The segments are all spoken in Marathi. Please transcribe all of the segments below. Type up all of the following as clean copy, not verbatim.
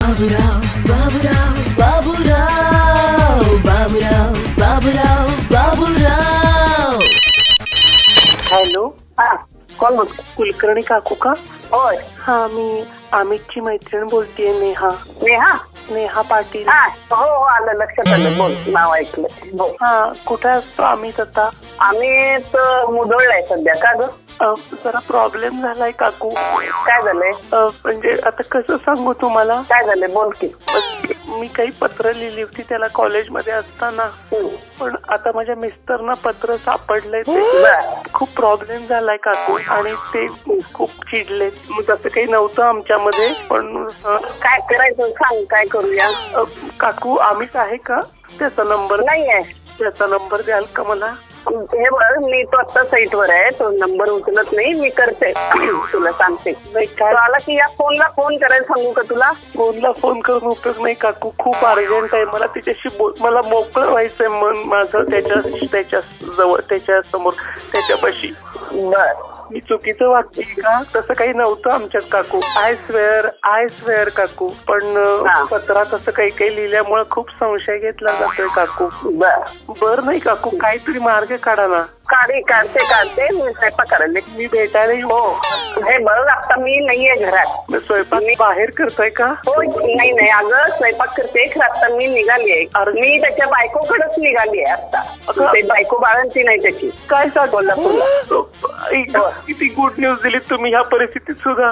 बाबूराव बाबूराव बाबूराव बाबूराव बाबूराव बाबूराव. हॅलो. हा, कोण बोलतो? कुलकर्णी काकू का? होय. हा, मी अमितची मैत्रीण बोलतेय. नेहा. नेहा? नेहा पाटील. हा, हो हो, आलं लक्षात आलं. बोल, नाव ऐकलं. बोल. हा, कुठे असतो अमित आता? आम्ही तर मुदोळलाय सध्या. का ग? जरा प्रॉब्लेम झालाय काकू. काय झालंय? म्हणजे आता कसं सांगू तुम्हाला? काय झालंय? बोल की. मी काही पत्र लिहिली होती त्याला कॉलेजमध्ये असताना, पण आता माझ्या मिस्टरना पत्र सापडलंय. ते खूप प्रॉब्लेम झालाय काकू आणि ते खूप चिडले. मग तसं काही नव्हतं आमच्यामध्ये, पण काय करायचं सांग, काय करूया? काकू अमित आहे का? त्याचा नंबर नाही आहे. त्याचा नंबर द्याल का मला? हे बघ, मी तो आता साईटवर आहे, तो नंबर उचलत नाही. मी करते, तुला सांगते. काय आला की या फोनला फोन करायला सांगू का तुला? फोनला फोन करून उपयोग नाही काकू. खूप अर्जंट आहे. मला तिच्याशी मला मोकळं व्हायचंय मन माझं त्याच्या जवळ, त्याच्या समोर, त्याच्यापाशी. बर, मी चुकीचं वाटते का? तसं काही नव्हतं आमच्यात काकू. आय स्वेअर काकू. पण पत्रात असं काही काही लिहिल्यामुळे खूप संशय घेतला जातोय काकू. बर नाही काकू, काहीतरी मार्ग काढा ना. काढते. मी स्वयंपाक करायला. मी भेटायला येऊ? हे बघ, आता मी नाहीये घरात. स्वयंपाक बाहेर करताय का? हो, नाही अगं, स्वयंपाक करते. आता मी निघाली आहे. मी त्याच्या बायकोकडेच निघाली आहे आता. ते बायको बाळांची नाही त्याची. काय सांगू? किती गुड न्यूज दिली तुम्ही ह्या परिस्थितीत सुद्धा.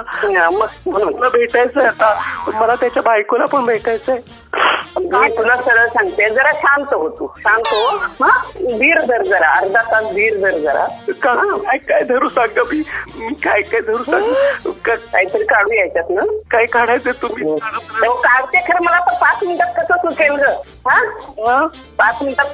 मला भेटायचंय आता. मला त्याच्या बायकोला पण भेटायचंय. मी तुला सरळ सांगते, जरा शांत हो तू. शांत हो. हा, धीर धर जरा. अर्धा तास धीर धर जरा. काय धरू सांगा? मी काय धरू सांग? काहीतरी काढू यायच्यात ना. काय काढायचं तुम्ही? काढते खरं. मला पण 5 मिनिटात कसं सुचेल ग? हा, 5 मिनिटात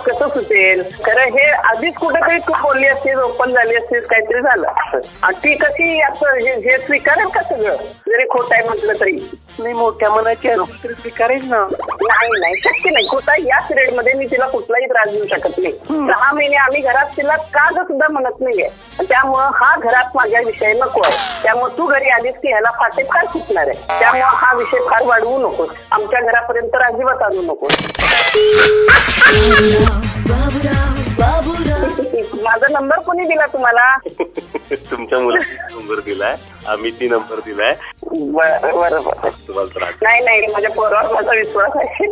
कसं सुचेल? खरं हे आधीच कुठेतरी तू बोलली असतीस, ओपन झाली असतीस, काहीतरी झालं. ती कशी असं हे स्वीकारेल का सगळं? जरी खोट आहे म्हटलं तरी. नाही, मोठ्या मनाची असेल तरी स्वीकारेल ना. नाही, शक्य नाही. खोटा या पिरियड मध्ये मी तिला कुठलाही त्रास देऊ शकत नाही. 6 महिने आम्ही घरात तिला का सुद्धा म्हणत नाहीये. त्यामुळं हा घरात माझ्या विषय नको आहे. त्यामुळे तू घरी आलीस की ह्याला फाटे फार सुटणार आहे. त्यामुळे हा विषय फार वाढवू नकोस. आमच्या घरापर्यंत अजिबात आणू नकोस. माझा नंबर कोणी दिला तुम्हाला? तुमच्या मुलाचा नंबर दिलाय. आम्ही ती नंबर दिलाय. बरोबर. नाही, माझ्या पोरावर माझा विश्वास आहे.